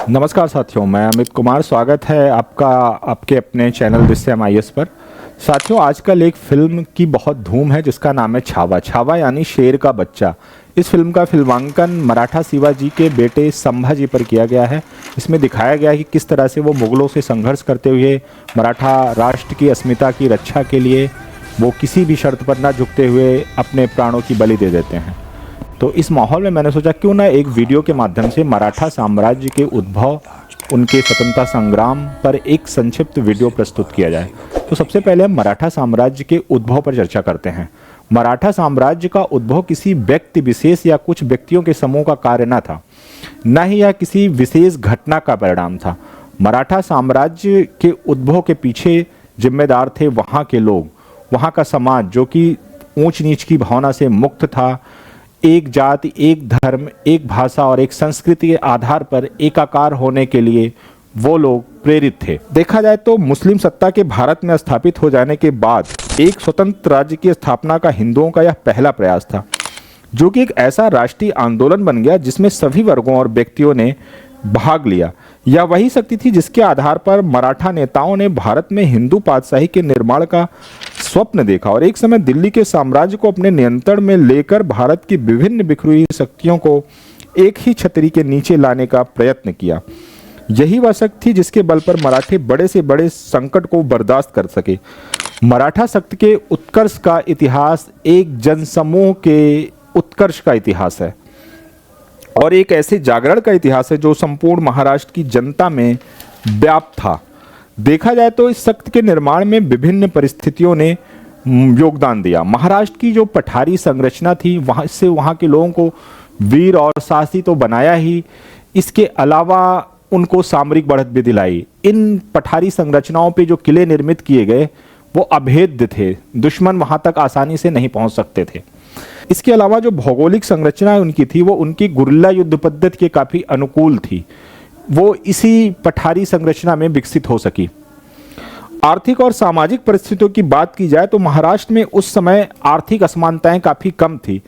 नमस्कार साथियों, मैं अमित कुमार। स्वागत है आपका आपके अपने चैनल जिससे हम IAS पर। साथियों, आजकल एक फिल्म की बहुत धूम है जिसका नाम है छावा। छावा यानी शेर का बच्चा। इस फिल्म का फिल्मांकन मराठा शिवाजी के बेटे संभाजी पर किया गया है। इसमें दिखाया गया है कि किस तरह से वो मुगलों से संघर्ष करते हुए मराठा राष्ट्र की अस्मिता की रक्षा के लिए वो किसी भी शर्त पर न झुकते हुए अपने प्राणों की बलि दे देते हैं। तो इस माहौल में मैंने सोचा क्यों ना एक वीडियो के माध्यम से मराठा साम्राज्य के उद्भव, उनके स्वतंत्रता संग्राम पर एक संक्षिप्त वीडियो प्रस्तुत किया जाए। तो सबसे पहले हम मराठा साम्राज्य के उद्भव पर चर्चा करते हैं। मराठा साम्राज्य का उद्भव किसी व्यक्ति विशेष या कुछ व्यक्तियों के समूह का कार्य न था, न ही यह किसी विशेष घटना का परिणाम था। मराठा साम्राज्य के उद्भव के पीछे जिम्मेदार थे वहाँ के लोग, वहाँ का समाज जो कि ऊंच नीच की भावना से मुक्त था। एक जाति, एक धर्म, एक भाषा और एक संस्कृति के आधार पर एकाकार होने के लिए वो लोग प्रेरित थे। देखा जाए तो मुस्लिम सत्ता के भारत में स्थापित हो जाने के बाद एक स्वतंत्र राज्य की स्थापना का हिंदुओं का यह पहला प्रयास था, जो कि एक ऐसा राष्ट्रीय आंदोलन बन गया जिसमें सभी वर्गों और व्यक्तियों ने भाग लिया। यह वही शक्ति थी जिसके आधार पर मराठा नेताओं ने भारत में हिंदू पातशाही के निर्माण का स्वप्न देखा और एक समय दिल्ली के साम्राज्य को अपने नियंत्रण में लेकर भारत की विभिन्न बिखरी हुई शक्तियों को एक ही छतरी के नीचे लाने का प्रयत्न किया। यही वह शक्ति थी जिसके बल पर मराठे बड़े से बड़े संकट को बर्दाश्त कर सके। मराठा शक्ति के उत्कर्ष का इतिहास एक जनसमूह के उत्कर्ष का इतिहास है और एक ऐसे जागरण का इतिहास है जो संपूर्ण महाराष्ट्र की जनता में व्याप्त था। देखा जाए तो इस शक्ति के निर्माण में विभिन्न परिस्थितियों ने योगदान दिया। महाराष्ट्र की जो पठारी संरचना थी, वहाँ से वहाँ के लोगों को वीर और साहसी तो बनाया ही, इसके अलावा उनको सामरिक बढ़त भी दिलाई। इन पठारी संरचनाओं पे जो किले निर्मित किए गए वो अभेद्य थे, दुश्मन वहाँ तक आसानी से नहीं पहुँच सकते थे। इसके अलावा जो भौगोलिक संरचना उनकी थी वो उनकी गुरिल्ला युद्ध पद्धति के काफ़ी अनुकूल थी। वो इसी पठारी संरचना में विकसित हो सकी। आर्थिक और सामाजिक परिस्थितियों की बात की जाए तो महाराष्ट्र में उस समय आर्थिक असमानताएं काफ़ी कम थी।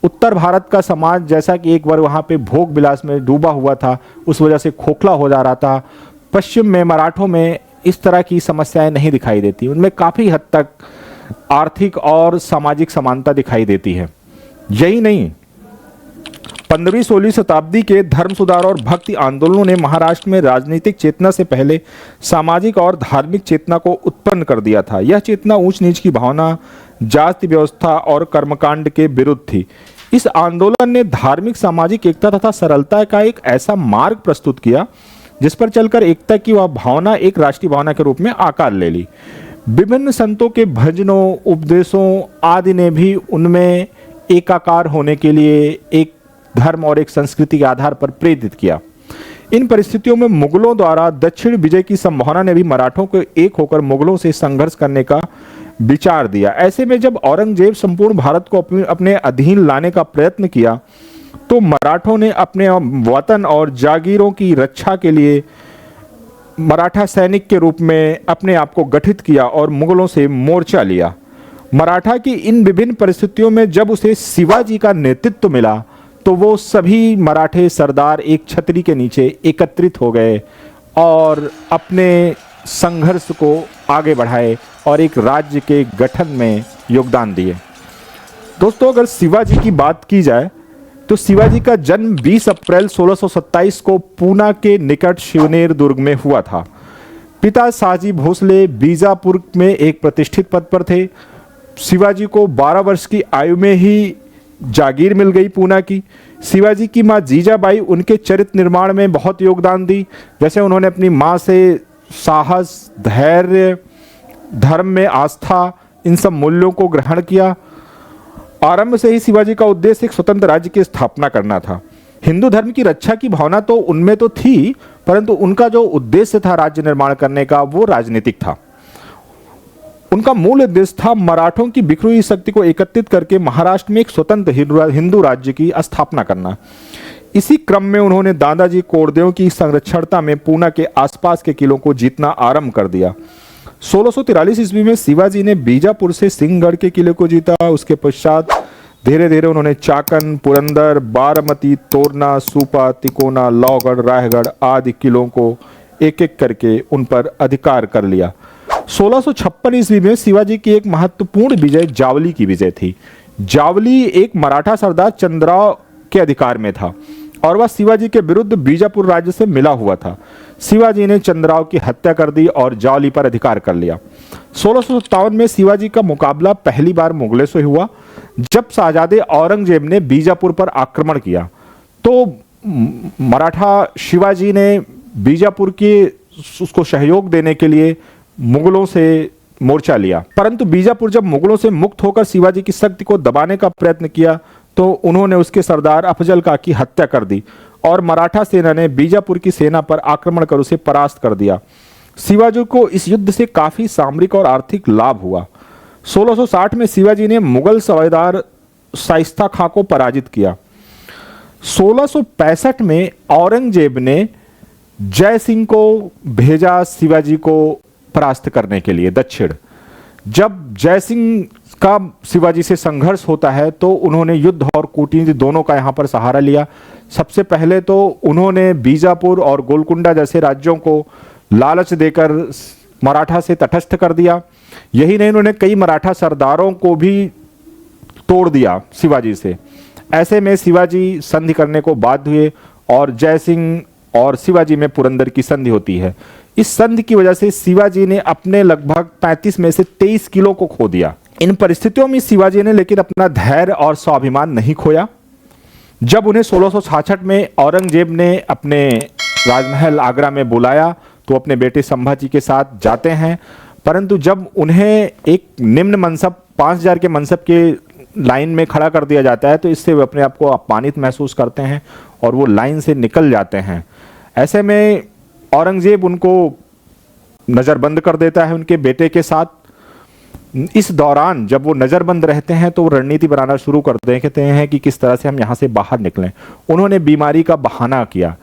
उत्तर भारत का समाज जैसा कि एक बार वहाँ पे भोग विलास में डूबा हुआ था, उस वजह से खोखला हो जा रहा था। पश्चिम में मराठों में इस तरह की समस्याएं नहीं दिखाई देती, उनमें काफ़ी हद तक आर्थिक और सामाजिक समानता दिखाई देती है। यही नहीं, 15वीं-16वीं शताब्दी के धर्म सुधार और भक्ति आंदोलनों ने महाराष्ट्र में राजनीतिक चेतना से पहले सामाजिक और धार्मिक चेतना को उत्पन्न कर दिया था। यह चेतना ऊंच नीच की भावना, जाति व्यवस्था और कर्मकांड के विरुद्ध थी। इस आंदोलन ने धार्मिक, सामाजिक एकता तथा सरलता का एक ऐसा मार्ग प्रस्तुत किया जिस पर चलकर एकता की वह भावना एक राष्ट्रीय भावना के रूप में आकार ले ली। विभिन्न संतों के भजनों, उपदेशों आदि ने भी उनमें एकाकार होने के लिए एक धर्म और एक संस्कृति के आधार पर प्रेरित किया। इन परिस्थितियों में मुगलों द्वारा दक्षिण विजय की संभावना ने भी मराठों को एक होकर मुगलों से संघर्ष करने का विचार दिया। ऐसे में जब औरंगजेब संपूर्ण भारत को अपने अधीन लाने का प्रयत्न किया तो मराठों ने अपने वतन और जागीरों की रक्षा के लिए मराठा सैनिक के रूप में अपने आप को गठित किया और मुगलों से मोर्चा लिया। मराठा की इन विभिन्न परिस्थितियों में जब उसे शिवाजी का नेतृत्व मिला तो वो सभी मराठे सरदार एक छतरी के नीचे एकत्रित हो गए और अपने संघर्ष को आगे बढ़ाए और एक राज्य के गठन में योगदान दिए। दोस्तों, अगर शिवाजी की बात की जाए तो शिवाजी का जन्म 20 अप्रैल 1627 को पूना के निकट शिवनेर दुर्ग में हुआ था। पिता शाहजी भोसले बीजापुर में एक प्रतिष्ठित पद पर थे। शिवाजी को 12 वर्ष की आयु में ही जागीर मिल गई पूना की। शिवाजी की माँ जीजाबाई उनके चरित्र निर्माण में बहुत योगदान दी। जैसे उन्होंने अपनी माँ से साहस, धैर्य, धर्म में आस्था, इन सब मूल्यों को ग्रहण किया। आरंभ से ही शिवाजी का उद्देश्य एक स्वतंत्र राज्य की स्थापना करना था। हिंदू धर्म की रक्षा की भावना तो उनमें तो थी, परंतु उनका जो उद्देश्य था राज्य निर्माण करने का वो राजनीतिक था। उनका मूल उद्देश्य था मराठों की बिखरी हुई शक्ति को एकत्रित करके महाराष्ट्र में एक स्वतंत्र हिंदू राज्य की स्थापना करना। इसी क्रम में उन्होंने दादाजी कोंडदेव की संरक्षणता में पूना के आसपास के किलों को जीतना आरंभ कर दिया। 1643 ईस्वी में शिवाजी ने बीजापुर से सिंहगढ़ के किले को जीता। उसके पश्चात धीरे धीरे उन्होंने चाकन, पुरंदर, बारामती, तोरना, सूपा, तिकोना, लौगढ़, रायगढ़ आदि किलों को एक एक करके उन पर अधिकार कर लिया। 1656 ईस्वी में शिवाजी की एक महत्वपूर्ण विजय जावली की विजय थी। जावली एक मराठा सरदार चंद्रराव के अधिकार में था और वह शिवाजी के विरुद्ध बीजापुर राज्य से मिला हुआ था। शिवाजी ने चंद्रराव की हत्या कर दी और जावली पर अधिकार कर लिया। 1657 में शिवाजी का मुकाबला पहली बार मुगलों से हुआ। जब शहजादे औरंगजेब ने बीजापुर पर आक्रमण किया तो मराठा शिवाजी ने बीजापुर के उसको सहयोग देने के लिए मुगलों से मोर्चा लिया, परंतु बीजापुर जब मुगलों से मुक्त होकर शिवाजी की शक्ति को दबाने का प्रयत्न किया तो उन्होंने उसके सरदार अफजल खां की हत्या कर दी और मराठा सेना ने बीजापुर की सेना पर आक्रमण कर उसे परास्त कर दिया। शिवाजी को इस युद्ध से काफी सामरिक और आर्थिक लाभ हुआ। 1660 में शिवाजी ने मुगल सूबेदार शाइस्ता खां को पराजित किया। 1665 में औरंगजेब ने जय सिंह को भेजा शिवाजी को परास्त करने के लिए दक्षिण। जब जय सिंह का शिवाजी से संघर्ष होता है तो उन्होंने युद्ध और कूटनीति दोनों का यहां पर सहारा लिया। सबसे पहले तो उन्होंने बीजापुर और गोलकुंडा जैसे राज्यों को लालच देकर मराठा से तटस्थ कर दिया। यही नहीं, उन्होंने कई मराठा सरदारों को भी तोड़ दिया शिवाजी से। ऐसे में शिवाजी संधि करने को बाध्य हुए और जय सिंह और शिवाजी में पुरंदर की संधि होती है। इस संधि की वजह से शिवाजी ने अपने लगभग 35 में से 23 किलो को खो दिया। इन परिस्थितियों में शिवाजी ने लेकिन अपना धैर्य और स्वाभिमान नहीं खोया। जब उन्हें 1666 में औरंगजेब ने अपने राजमहल आगरा में बुलाया तो अपने बेटे संभाजी के साथ जाते हैं, परंतु जब उन्हें एक निम्न मनसब 5000 के मनसब के लाइन में खड़ा कर दिया जाता है तो इससे वे अपने आप को अपमानित महसूस करते हैं और वो लाइन से निकल जाते हैं। ऐसे में औरंगजेब उनको नज़रबंद कर देता है उनके बेटे के साथ। इस दौरान जब वो नज़रबंद रहते हैं तो वो रणनीति बनाना शुरू कर देते हैं कि किस तरह से हम यहाँ से बाहर निकलें। उन्होंने बीमारी का बहाना किया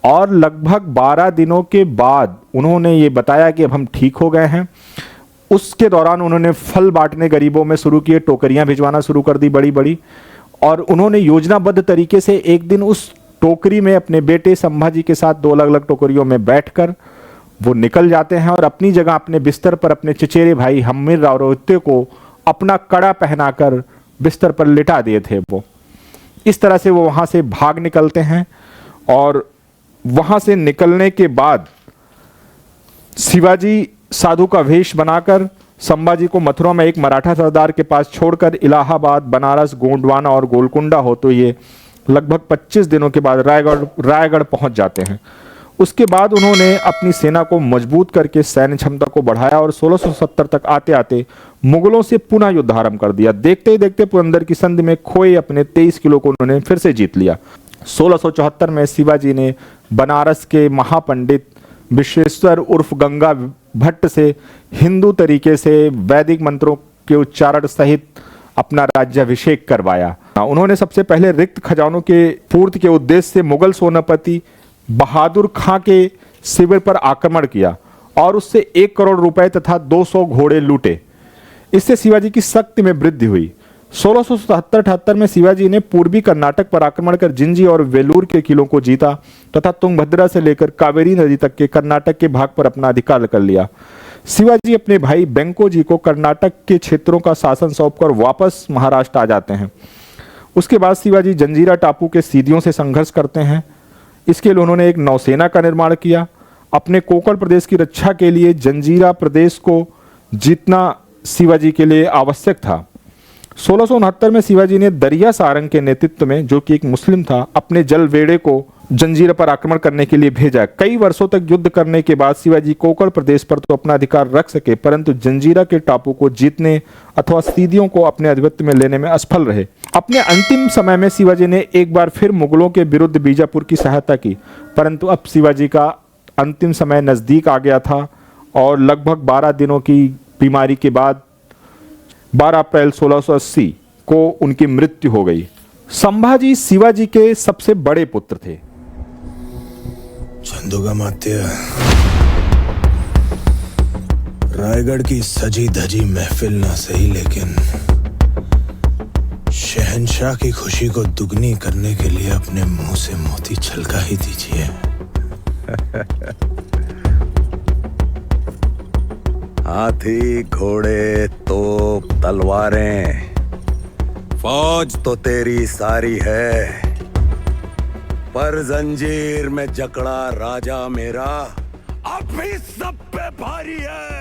और लगभग 12 दिनों के बाद उन्होंने ये बताया कि अब हम ठीक हो गए हैं। उसके दौरान उन्होंने फल बांटने गरीबों में शुरू किए, टोकरियां भिजवाना शुरू कर दी बड़ी बड़ी, और उन्होंने योजनाबद्ध तरीके से एक दिन उस टोकरी में अपने बेटे संभाजी के साथ 2 अलग अलग टोकरियों में बैठकर वो निकल जाते हैं और अपनी जगह अपने बिस्तर पर अपने चचेरे भाई हम्मीर राव रोहिते को अपना कड़ा पहनाकर बिस्तर पर लिटा दिए थे। वो इस तरह से वो वहां से भाग निकलते हैं और वहां से निकलने के बाद शिवाजी साधु का वेश बनाकर संभाजी को मथुरा में एक मराठा सरदार के पास छोड़कर इलाहाबाद, बनारस, गोंडवाना और गोलकुंडा होते ये लगभग 25 दिनों के बाद रायगढ़ पहुंच जाते हैं। उसके बाद उन्होंने अपनी सेना को मजबूत करके सैन्य क्षमता को बढ़ाया और 1670 तक आते आते मुगलों से पुनः युद्ध आरंभ कर दिया। देखते ही देखते पुरंदर की संधि में खोए अपने 23 किलो को उन्होंने फिर से जीत लिया। 1674 में शिवाजी ने बनारस के महापंडित विश्वेश्वर उर्फ गंगा भट्ट से हिंदू तरीके से वैदिक मंत्रों के उच्चारण सहित अपना राज्याभिषेक करवाया। उन्होंने सबसे पहले रिक्त खजानों के पूर्ति के उद्देश्य से मुगल सेनापति बहादुर खां के शिविर पर आक्रमण किया और उससे 1 करोड़ रुपए तथा 200 घोड़े लूटे। इससे शिवाजी की शक्ति में वृद्धि हुई। 1677-78 में शिवाजी ने पूर्वी कर्नाटक पर आक्रमण कर जिंजी और वेलूर के किलों को जीता तथा तुंगभद्रा से लेकर कावेरी नदी तक के कर्नाटक के भाग पर अपना अधिकार कर लिया। शिवाजी अपने भाई बेंको जी को कर्नाटक के क्षेत्रों का शासन सौंपकर वापस महाराष्ट्र आ जाते हैं। उसके बाद शिवाजी जंजीरा टापू के सीदियों से संघर्ष करते हैं। इसके लिए उन्होंने एक नौसेना का निर्माण किया। अपने कोंकण प्रदेश की रक्षा के लिए जंजीरा प्रदेश को जीतना शिवाजी के लिए आवश्यक था। 1669 में शिवाजी ने दरिया सारंग के नेतृत्व में, जो कि एक मुस्लिम था, अपने जलवेड़े को जंजीरा पर आक्रमण करने के लिए भेजा। कई वर्षों तक युद्ध करने के बाद शिवाजी कोंकण प्रदेश पर तो अपना अधिकार रख सके, परंतु जंजीरा के टापू को जीतने अथवा सीदियों को अपने आधिपत्य में लेने में असफल रहे। अपने अंतिम समय में शिवाजी ने एक बार फिर मुगलों के विरुद्ध बीजापुर की सहायता की, परंतु अब शिवाजी का अंतिम समय नजदीक आ गया था और लगभग 12 दिनों की बीमारी के बाद 12 अप्रैल 1680 को उनकी मृत्यु हो गई। संभाजी शिवाजी के सबसे बड़े पुत्र थे। चंदुगामात्य, रायगढ़ की सजी धजी महफिल ना सही, लेकिन शहर शहंशाह की खुशी को दुगनी करने के लिए अपने मुंह से मोती छलका ही दीजिए। हाथी, घोड़े, तोप, तलवारें, फौज तो तेरी सारी है, पर जंजीर में जकड़ा राजा मेरा अब भी सब पे भारी है।